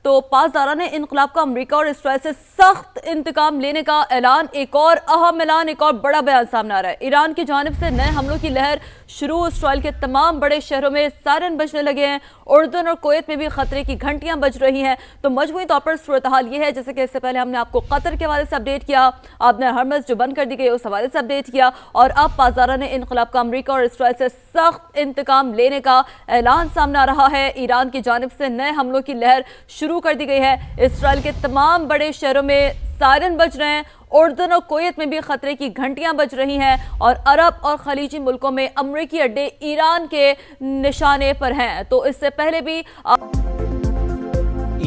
تو پاسداران انقلاب کا امریکہ اور اسرائیل سے سخت انتقام لینے کا اعلان، ایک اور اہم اعلان، ایک اور بڑا بیان سامنے آ رہا ہے۔ ایران کی جانب سے نئے حملوں کی لہر شروع، اسرائیل کے تمام بڑے شہروں میں سائرن بجنے لگے ہیں، اردن اور کویت میں بھی خطرے کی گھنٹیاں بج رہی ہیں۔ تو مجموعی طور پر صورتحال یہ ہے، جیسے کہ اس سے پہلے ہم نے آپ کو قطر کے حوالے سے اپڈیٹ کیا، آپ نے ہرمز جو بند کر دی گئی اس حوالے سے اپڈیٹ کیا، اور اب پاسداران انقلاب کا امریکہ اور اسرائیل سے سخت انتقام لینے کا اعلان سامنے آ رہا ہے۔ ایران کی جانب سے نئے حملوں کی لہر شروع کر دی گئی ہے، اسرائیل کے تمام بڑے شہروں میں سائرن بج رہے ہیں، اردن اور کویت میں بھی خطرے کی گھنٹیاں بج رہی ہیں، اور عرب اور خلیجی ملکوں میں امریکی اڈے ایران کے نشانے پر ہیں۔ تو اس سے پہلے بھی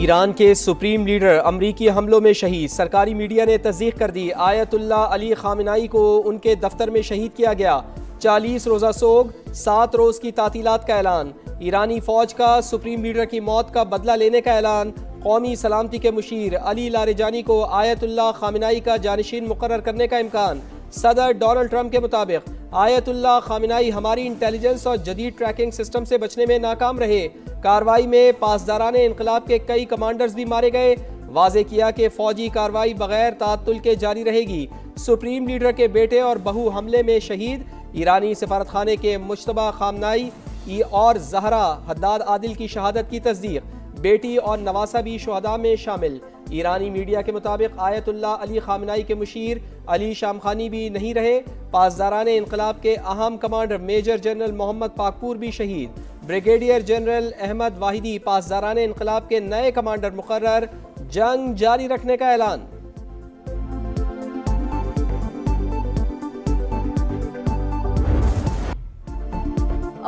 ایران کے سپریم لیڈر امریکی حملوں میں شہید، سرکاری میڈیا نے تصدیق کر دی، آیت اللہ علی خامنائی کو ان کے دفتر میں شہید کیا گیا، 40 روزہ سوگ، 7 روز کی تعطیلات کا اعلان، ایرانی فوج کا سپریم لیڈر کی موت کا بدلہ لینے کا اعلان، قومی سلامتی کے مشیر علی لاریجانی کو آیت اللہ خامنائی کا جانشین مقرر کرنے کا امکان، صدر ڈونلڈ ٹرمپ کے مطابق آیت اللہ خامنائی ہماری انٹیلیجنس اور جدید ٹریکنگ سسٹم سے بچنے میں ناکام رہے، کارروائی میں پاسداران انقلاب کے کئی کمانڈرز بھی مارے گئے، واضح کیا کہ فوجی کارروائی بغیر تعطل کے جاری رہے گی، سپریم لیڈر کے بیٹے اور بہو حملے میں شہید، ایرانی سفارتخانے کے مجتبی خامنائی اور زہرا حداد عادل کی شہادت کی تصدیق، بیٹی اور نواسہ بھی شہداء میں شامل، ایرانی میڈیا کے مطابق آیت اللہ علی خامنائی کے مشیر علی شامخانی بھی نہیں رہے، پاسداران انقلاب کے اہم کمانڈر میجر جنرل محمد پاکپور بھی شہید، بریگیڈیئر جنرل احمد واحدی پاسداران انقلاب کے نئے کمانڈر مقرر، جنگ جاری رکھنے کا اعلان۔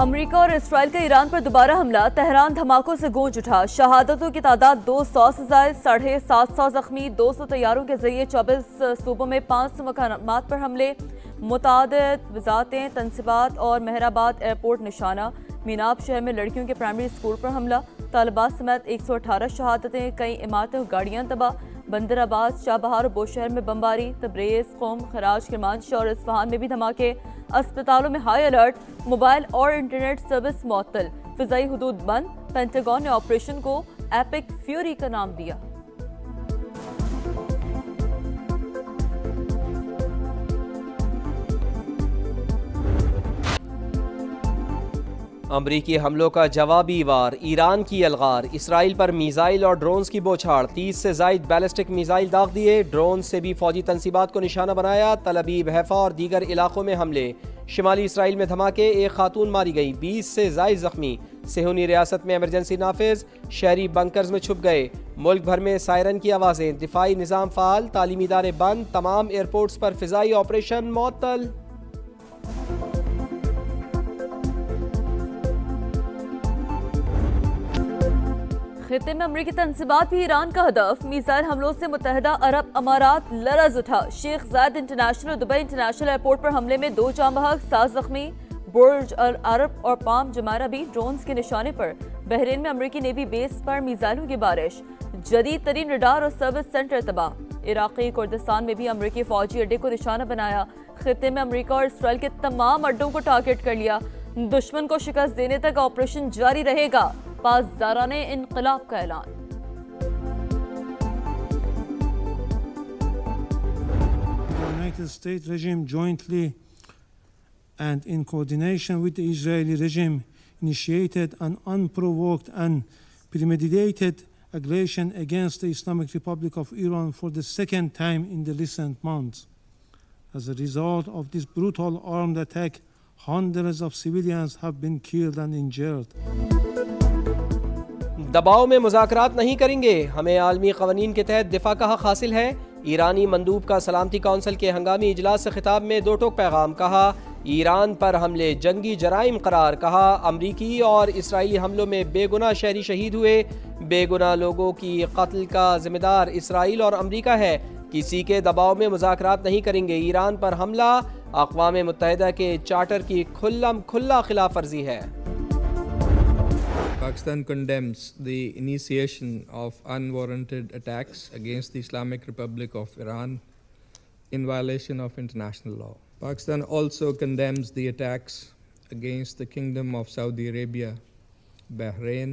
امریکہ اور اسرائیل کا ایران پر دوبارہ حملہ، تہران دھماکوں سے گونج اٹھا، شہادتوں کی تعداد 200 سے زائد، 750 زخمی، 200 طیاروں کے ذریعے 24 صوبوں میں 500 مقامات پر حملے، متعدد وزارتیں، تنصیبات اور مہرآباد ایئرپورٹ نشانہ، میناب شہر میں لڑکیوں کے پرائمری اسکول پر حملہ، طالبات سمیت 118 شہادتیں، کئی عمارتیں اور گاڑیاں تباہ، بندر عباس، شاہ بہار اور بوشہر میں بمباری، تبریز، قم، خراج، کرمانشاہ اور اصفہان میں بھی دھماکے، اسپتالوں میں ہائی الرٹ، موبائل اور انٹرنیٹ سروس معطل، فضائی حدود بند، پینٹاگون نے آپریشن کو ایپک فیوری کا نام دیا۔ امریکی حملوں کا جوابی وار، ایران کی الغار، اسرائیل پر میزائل اور ڈرونز کی بوچھاڑ، 30 سے زائد بیلسٹک میزائل داغ دیے، ڈرون سے بھی فوجی تنصیبات کو نشانہ بنایا، تل ابیب، حیفا اور دیگر علاقوں میں حملے، شمالی اسرائیل میں دھماکے، ایک خاتون ماری گئی، 20 سے زائد زخمی، صہیونی ریاست میں ایمرجنسی نافذ، شہری بنکرز میں چھپ گئے، ملک بھر میں سائرن کی آوازیں، دفاعی نظام فعال، تعلیمی ادارے بند، تمام ایئرپورٹس پر فضائی آپریشن معطل۔ خطے میں امریکی تنصیبات بھی ایران کا ہدف، میزائل حملوں سے متحدہ عرب امارات لرز اٹھا، شیخ زاید انٹرنیشنل اور دبئی انٹرنیشنل ایئرپورٹ پر حملے میں 2 جاں بحق، 7 زخمی، برج العرب اور پام جمارہ بھی ڈرونز کے نشانے پر، بحرین میں امریکی نیوی بیس پر میزائلوں کی بارش، جدید ترین ریڈار اور سروس سینٹر تباہ، عراقی کردستان میں بھی امریکی فوجی اڈے کو نشانہ بنایا، خطے میں امریکہ اور اسرائیل کے تمام اڈوں کو ٹارگٹ کر لیا، دشمن کو شکست دینے تک آپریشن جاری رہے گا، پاسداران انقلاب کا اعلان۔ The United States regime jointly and in coordination with the Israeli regime initiated an unprovoked and premeditated aggression against the Islamic Republic of Iran for the second time in the recent months. As a result of this brutal armed attack, hundreds of civilians have been killed and injured. دباؤ میں مذاکرات نہیں کریں گے، ہمیں عالمی قوانین کے تحت دفاع کا حق حاصل ہے، ایرانی مندوب کا سلامتی کونسل کے ہنگامی اجلاس سے خطاب میں 2 ٹوک پیغام، کہا ایران پر حملے جنگی جرائم قرار، کہا امریکی اور اسرائیلی حملوں میں بے گناہ شہری شہید ہوئے، بے گناہ لوگوں کی قتل کا ذمہ دار اسرائیل اور امریکہ ہے، کسی کے دباؤ میں مذاکرات نہیں کریں گے، ایران پر حملہ اقوام متحدہ کے چارٹر کی کھلا خلاف ورزی ہے۔ Pakistan condemns the initiation of unwarranted attacks against the Islamic Republic of Iran in violation of international law. Pakistan also condemns the attacks against the Kingdom of Saudi Arabia, Bahrain,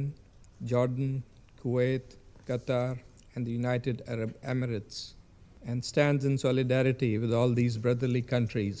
Jordan, Kuwait, Qatar, and the United Arab Emirates, and stands in solidarity with all these brotherly countries.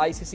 ICC